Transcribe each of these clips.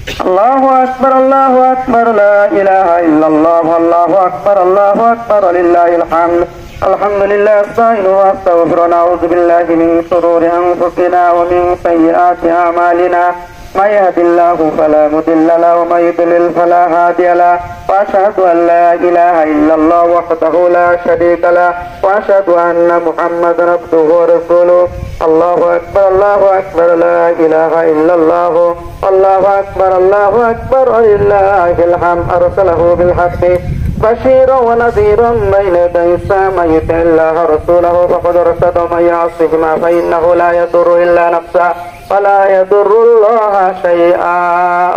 الله أكبر الله أكبر لا إله إلا الله الله أكبر الله أكبر لله الحمد. الحمد لله أستعين وأستغفر ونعوذ بالله من شرور أنفسنا ومن سيئات أعمالنا. من يهد الله فلا مضل له ومن يضلل فلا هادي له. وأشهد أن لا إله إلا الله وحده لا شريك له وأشهد أن محمدا عبده ورسوله. الله أكبر الله أكبر لا إله إلا الله. الله أكبر الله أكبر ولله الحمد. أرسله بالحق بشيرا ونذيرا بين يدي الساعة. من يطع الله ورسوله فقد رشد ومن يعصهما فإنه لا يضر إلا نفسه ولا يضر الله شيئا.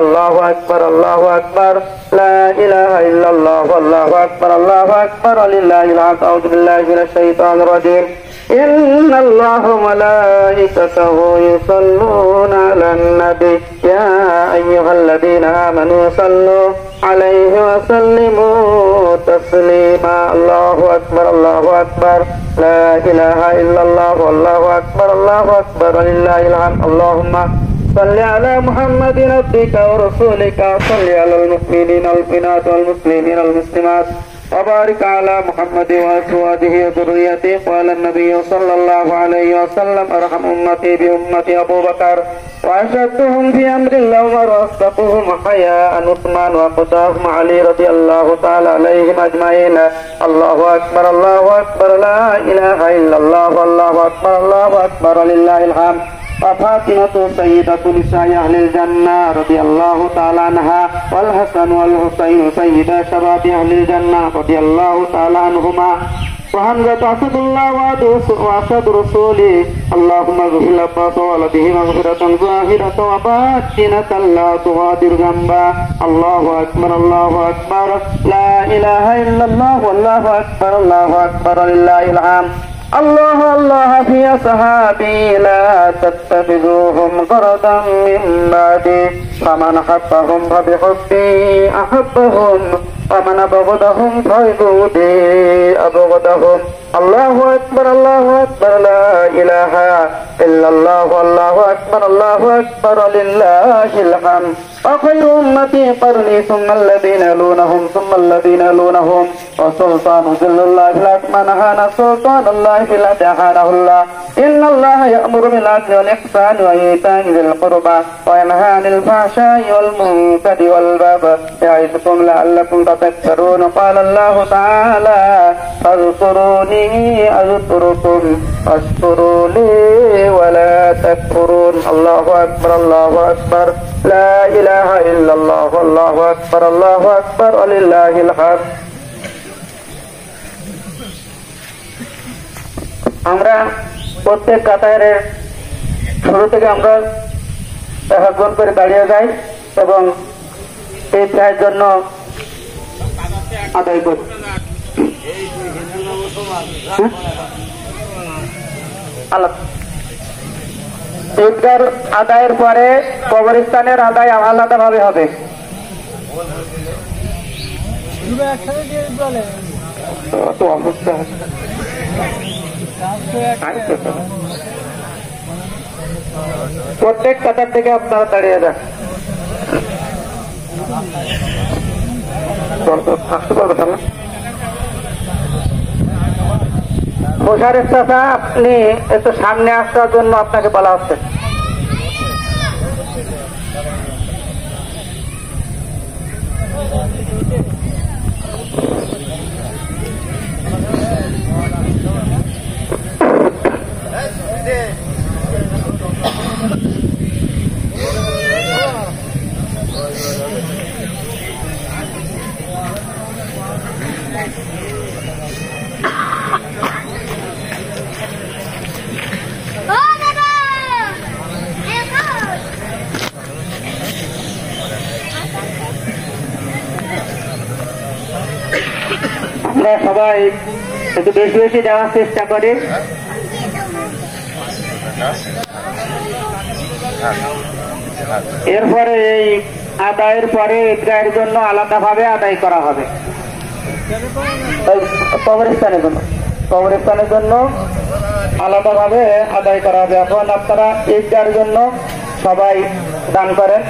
الله أكبر الله أكبر لا إله إلا الله. الله أكبر الله أكبر ولله الحمد. أعوذ بالله من الشيطان الرجيم. إن الله وملائكته يصلون على النبي يا أيها الذين آمنوا صلوا عليه وسلموا تسليما. الله أكبر الله أكبر لا إله إلا الله. الله أكبر الله أكبر ولله الحمد. اللهم صل على محمد عبدك ورسولك وصل على المؤمنين والمؤمنات والمسلمين والمسلمات وبارك على محمد وأزواجه وذريته. قال النبي صلى الله عليه وسلم أرحم أمتي بأمتي أبو بكر وأشدهم في أمر الله عمر وأصدقهم حياء عثمان وأقداهم علي رضي الله تعالى عليهم أجمعين. الله أكبر الله أكبر لا إله إلا الله. الله أكبر الله أكبر لله الحمد. وفاطمة سيدة نساء أهل الجنة رضي الله تعالى عنها والحسن والحسين سيدا شباب أهل الجنة رضي الله تعالى عنهما. وحمزة أسد الله وأسد رسوله. اللهم اغفر لعباس وولده مغفرة ظاهرة وباطنة لا تغادر ذنبا. الله أكبر الله أكبر لا إله إلا الله. والله أكبر الله أكبر لله الحمد. الله الله في أصحابي لا تتخذوهم غرضا من بعدي. فمن حبهم فبحبي أحبهم ومن أبغضهم فبغضي أبغضهم. الله أكبر الله أكبر لا إله إلا الله. الله أكبر الله أكبر لله الحمد. وخير أمتي قرني ثم الذين يلونهم ثم الذين يلونهم. وسلطان ذل الله في الأرض من هان سلطان الله في الأرض أهانه الله. إن الله يأمر بالعدل والإحسان وإيتاء ذي القربى وينهى عن الفحشاء والمنكر والبغي يعظكم لعلكم تذكرون. قال الله تعالى فاذكروني أذكركم واشكروا لي ولا تكفرون. الله أكبر الله أكبر لا إله إلا الله. الله أكبر الله أكبر ولله الحمد. আমরা প্রত্যেক কাতারের শুরু থেকে আমরা একজন করে দাঁড়িয়ে যাই এবং এই প্রায়ের জন্য আদায় করি। ঈদগার আদায়ের পরে কবরস্থানের আদায় আলাদাভাবে হবে। অবস্থা প্রত্যেক কাতার থেকে আপনারা দাঁড়িয়ে যান। মোশারেফ চাচা আপনি একটু সামনে আসার জন্য আপনাকে বলা হচ্ছে। আমরা সবাই একটু বেশি বেশি যাওয়ার চেষ্টা করি। এরপরে এই আদায়ের পরে ঈদগাহের জন্য আলাদাভাবে আদায় করা হবে। কবরস্থানের জন্য আলাদাভাবে আদায় করা হবে। এখন আপনারা ঈদগাহের জন্য সবাই দান করেন।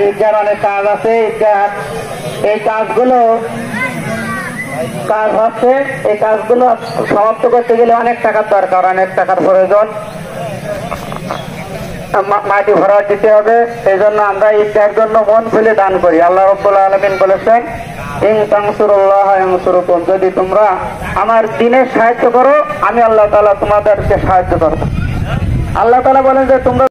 ঈদগার অনেক কাজ আছে, ঈদগার এই কাজগুলো কাজ হচ্ছে, এই কাজগুলো সমাপ্ত করতে গেলে অনেক টাকার দরকার, অনেক টাকার প্রয়োজন, মাটি ভরা দিতে হবে। এই জন্য আমরা ঈদগাহের জন্য মন খুলে দান করি। আল্লাহ রাব্বুল আলামিন বলেছেন, ইন তানসুরুল্লাহ ইয়ানসুরকুম, যদি তোমরা আমার দ্বীনের সাহায্য করো আমি আল্লাহ তাআলা তোমাদেরকে সাহায্য করব। আল্লাহ তাআলা বলেন যে তোমরা